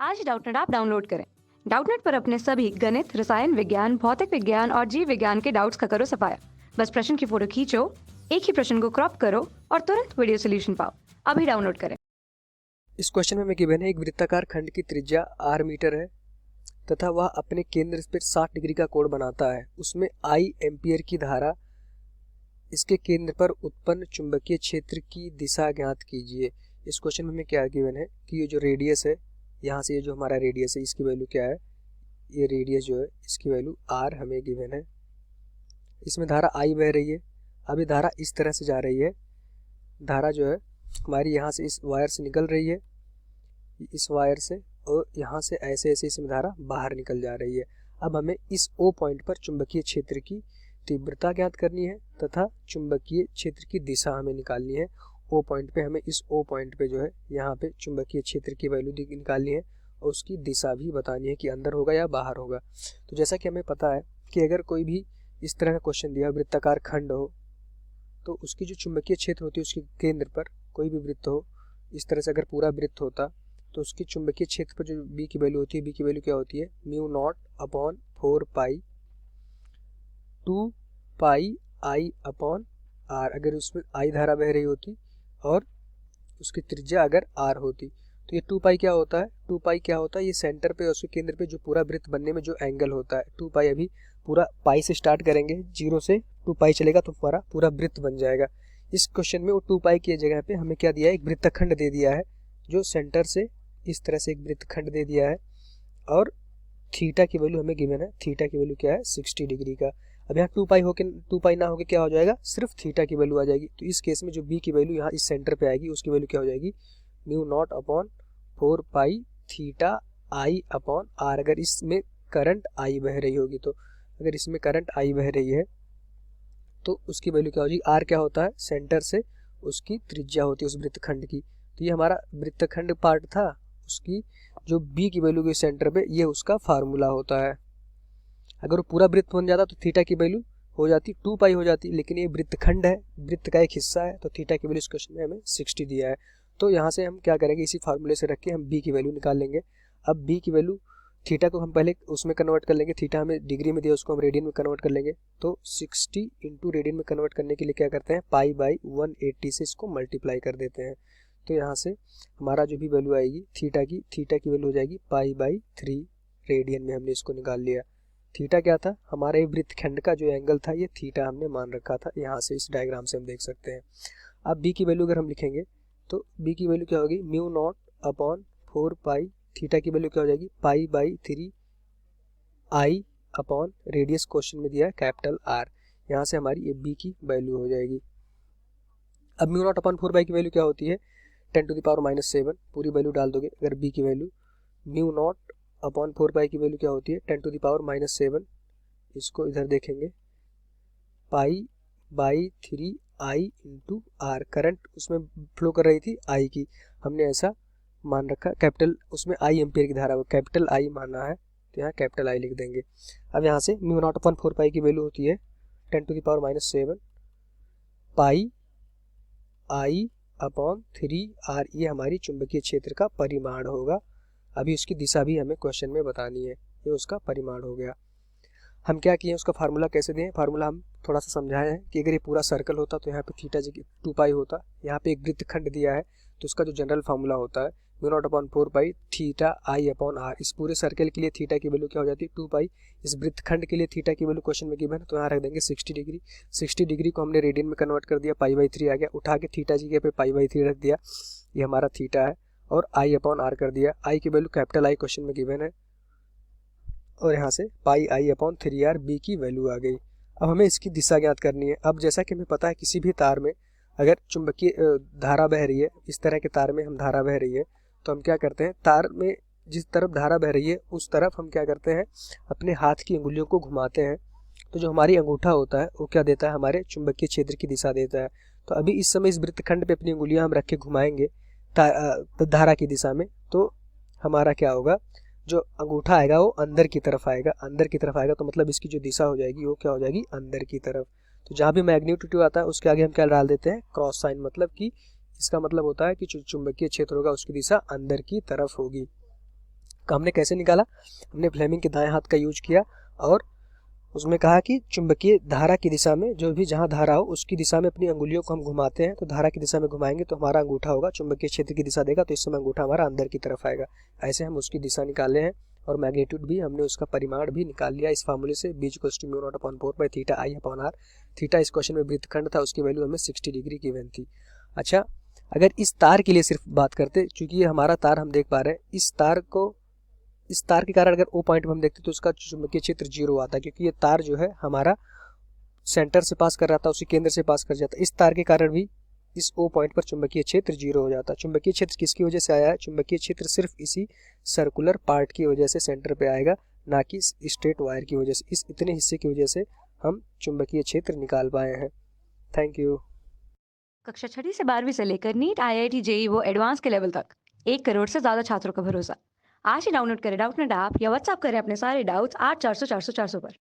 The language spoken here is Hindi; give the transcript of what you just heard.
आज डाउटनेट ऐप डाउनलोड करें। डाउटनेट पर अपने सभी गणित, रसायन विज्ञान, भौतिक विज्ञान और जीव विज्ञान के डाउट्स का करो सफाया। बस प्रश्न की फोटो खींचो, एक ही प्रश्न को क्रॉप करो और तुरंत वीडियो सोल्यूशन पाओ। अभी डाउनलोड करें। इस क्वेश्चन में गिवन है एक वृत्ताकार खंड की त्रिज्या r मीटर है तथा वह अपने केंद्र पर 60 डिग्री का कोण बनाता है। उसमें I एम्पियर की धारा इसके केंद्र पर उत्पन्न चुंबकीय क्षेत्र की दिशा ज्ञात कीजिए। इस क्वेश्चन में हमें क्या गिवन है कि ये जो रेडियस है, यहाँ से ये जो हमारा रेडियस है इसकी वैल्यू क्या है, ये रेडियस जो है इसकी वैल्यू r हमें गिवन है। इसमें धारा I बह रही है। अभी धारा इस तरह से जा रही है, धारा जो है हमारी यहाँ से इस वायर से निकल रही है, इस वायर से, और यहाँ से ऐसे ऐसे इसमें धारा बाहर निकल जा रही है। अब हमें इस O पॉइंट पर चुंबकीय क्षेत्र की तीव्रता ज्ञात करनी है तथा चुंबकीय क्षेत्र की दिशा हमें निकालनी है। O पॉइंट पे हमें इस O पॉइंट पे जो है यहाँ पे चुंबकीय क्षेत्र की वैल्यू निकालनी है और उसकी दिशा भी बतानी है कि अंदर होगा या बाहर होगा। तो जैसा कि हमें पता है कि अगर कोई भी इस तरह का क्वेश्चन दिया, वृत्ताकार खंड हो, तो उसकी जो चुंबकीय क्षेत्र होती है उसके केंद्र पर कोई भी वृत्त हो, इस तरह से अगर पूरा वृत्त होता तो उसकी चुंबकीय क्षेत्र पर जो बी की वैल्यू होती है, बी की वैल्यू क्या होती है, mu not upon 4 pi 2 pi I upon R. अगर उसमें आई धारा बह रही होती और उसकी त्रिज्या अगर आर होती तो ये 2 पाई क्या होता है, 2 पाई क्या होता है, ये सेंटर पे और उसके केंद्र पे जो पूरा वृत्त बनने में जो एंगल होता है, 2 पाई। अभी पूरा पाई से स्टार्ट करेंगे, 0 से 2 पाई चलेगा तो हमारा पूरा वृत्त बन जाएगा। इस क्वेश्चन में वो 2 पाई की जगह पे हमें क्या दिया है, एक वृत्तखंड दे दिया है जो सेंटर से इस तरह से एक वृत्तखंड दे दिया है और थीटा की वैल्यू हमें गिवन है। थीटा की वैल्यू क्या है, 60 डिग्री का। अब यहाँ 2 पाई ना होके क्या हो जाएगा, सिर्फ थीटा की वैल्यू आ जाएगी। तो इस केस में जो बी की वैल्यू यहाँ इस सेंटर पे आएगी उसकी वैल्यू क्या हो जाएगी, mu not upon 4 pi theta I upon R. अगर इसमें करंट आई बह रही होगी तो, अगर इसमें करंट आई बह रही है तो उसकी वैल्यू क्या हो जाएगी, आर क्या होता है, सेंटर से उसकी त्रिज्या होती है उस वृत्तखंड की। तो ये हमारा वृत्तखंड पार्ट था, उसकी जो बी की वैल्यू की सेंटर पे, ये उसका फार्मूला होता है। अगर वो पूरा वृत्त बन जाता तो थीटा की वैल्यू हो जाती 2 पाई हो जाती, लेकिन ये वृत्तखंड है, वृत्त का एक हिस्सा है, तो थीटा की वैल्यू इस क्वेश्चन में हमें 60 दिया है। तो यहाँ से हम क्या करेंगे, इसी फार्मूले से रख के हम बी की वैल्यू निकाल लेंगे। अब बी की वैल्यू, थीटा को हम पहले उसमें कन्वर्ट कर लेंगे, थीटा हमें डिग्री में दिया उसको हम रेडियन में कन्वर्ट कर लेंगे। तो 60 इंटू रेडियन में कन्वर्ट करने के लिए क्या करते हैं, पाई बाई 180 से इसको मल्टीप्लाई कर देते हैं। तो यहाँ से हमारा जो भी वैल्यू आएगी थीटा की वैल्यू हो जाएगी पाई बाई 3 रेडियन में। हमने इसको निकाल लिया। थीटा क्या था, हमारे वृत्तखंड का जो एंगल था ये थीटा हमने मान रखा था, यहाँ से इस डायग्राम से हम देख सकते हैं। अब बी की वैल्यू अगर हम लिखेंगे तो बी की वैल्यू क्या होगी, mu not upon 4 pi, theta की वैल्यू क्या हो जाएगी, पाई by 3 I upon radius question में दिया है कैपिटल आर। यहाँ से हमारी ये बी की वैल्यू हो जाएगी। अब म्यू नॉट अपॉन 4 पाई की वैल्यू क्या होती है, 10⁻⁻⁷ पूरी वैल्यू डाल दोगे। अगर बी की value mu not upon 4 pi की वैल्यू क्या होती है, 10⁻⁻⁷, इसको इधर देखेंगे, pi by 3 I into R. Current उसमें फ्लो कर रही थी आई की, हमने ऐसा मान रखा, कैपिटल उसमें आई एम्पियर की धारा, कैपिटल आई माना है तो यहाँ कैपिटल आई लिख देंगे। अब यहाँ से म्यू नॉट अपॉन 4 पाई की वैल्यू होती है 10⁻⁷ पाई आई अपॉन 3 आर। ये हमारी चुंबकीय क्षेत्र का परिमाण होगा। अभी उसकी दिशा भी हमें क्वेश्चन में बतानी है, ये उसका परिमाण हो गया। हम क्या किए, उसका फार्मूला कैसे दें, फार्मूला हम थोड़ा सा समझाए हैं कि अगर ये पूरा सर्कल होता तो यहाँ पे थीटा जी 2 पाई होता, यहाँ पे एक वृत्तखंड दिया है तो उसका जो जनरल फार्मूला होता है mu not upon 4 pi theta I upon R. इस पूरे सर्कल के लिए थीटा की वैल्यू क्या हो जाती है, 2 पाई। इस वृत्तखंड के लिए थीटा की वैल्यू क्वेश्चन में गिवन है तो यहाँ रख देंगे 60 डिग्री। 60 डिग्री को हमने रेडियन में कन्वर्ट कर दिया, पाई बाई 3 आ गया, उठा के थीटा जी के पे पाई बाई 3 रख दिया, ये हमारा थीटा है, और आई अपॉन आर कर दिया। आई की वैल्यू कैपिटल आई क्वेश्चन में गिवन है, और यहाँ से पाई आई अपॉन 3 आर बी की वैल्यू आ गई। अब हमें इसकी दिशा ज्ञात करनी है। अब जैसा कि हमें पता है किसी भी तार में अगर चुंबकीय धारा बह रही है, इस तरह के तार में हम धारा बह रही है तो हम क्या करते हैं, तार में जिस तरफ धारा बह रही है उस तरफ हम क्या करते हैं, अपने हाथ की अंगुलियों को घुमाते हैं। तो जो हमारी अंगूठा होता है वो क्या देता है, हमारे चुंबकीय क्षेत्र की दिशा देता है। तो अभी इस समय इस वृत्तखंड पे अपनी अंगुलियां हम रख के घुमाएंगे धारा की दिशा में, तो हमारा क्या होगा, जो अंगूठा आएगा वो अंदर की तरफ आएगा। अंदर की तरफ आएगा तो मतलब इसकी जो दिशा हो जाएगी वो क्या हो जाएगी, अंदर की तरफ। तो जहाँ भी मैग्नीट्यूड आता है उसके आगे हम क्या डाल देते हैं, क्रॉस साइन, मतलब कि इसका मतलब होता है कि जो चुंबकीय क्षेत्र होगा उसकी दिशा अंदर की तरफ होगी। हमने कैसे निकाला, हमने फ्लेमिंग के दाएं हाथ का यूज किया और उसमें कहा कि चुंबकीय धारा की दिशा में जो भी जहाँ धारा हो उसकी दिशा में अपनी अंगुलियों को हम घुमाते हैं, तो धारा की दिशा में घुमाएंगे तो हमारा अंगूठा होगा चुंबकीय क्षेत्र की दिशा देगा, तो इस समय अंगूठा हमारा अंदर की तरफ आएगा। ऐसे हम उसकी दिशा निकाले हैं और मैग्नीट्यूड भी हमने उसका परिमाण भी निकाल लिया इस फार्मूले से, b = μ0/4/θi/r। थीटा इस क्वेश्चन में वृत्तखंड था, उसकी वैल्यू हमें 60 डिग्री गिवन थी। अच्छा, अगर इस तार के लिए सिर्फ बात करते, चूंकि ये हमारा तार हम देख पा रहे हैं, इस तार के कारण अगर ओ पॉइंट पर हम देखते तो उसका चुंबकीय क्षेत्र 0 आता है, क्योंकि ये तार जो है हमारा सेंटर से पास कर रहा था, उसी केंद्र से पास कर जाता है। इस तार के कारण भी इस ओ पॉइंट पर चुंबकीय क्षेत्र 0 हो जाता है। चुंबकीय क्षेत्र किसकी वजह से आया है? चुंबकीय क्षेत्र सिर्फ इसी सर्कुलर पार्ट की वजह से सेंटर पे आएगा, ना कि स्ट्रेट वायर की वजह से। इस इतने हिस्से की वजह से हम चुंबकीय क्षेत्र निकाल पाए हैं। Thank you. कक्षा 6वीं से 12वीं से लेकर नीट, IIT, JEE वो एडवांस के लेवल तक 1 करोड़ से ज़्यादा छात्रों का भरोसा। आज ही डाउनलोड करें डाउटनेट ऐप या व्हाट्सएप करें अपने सारे डाउट्स 8400 400 400 पर।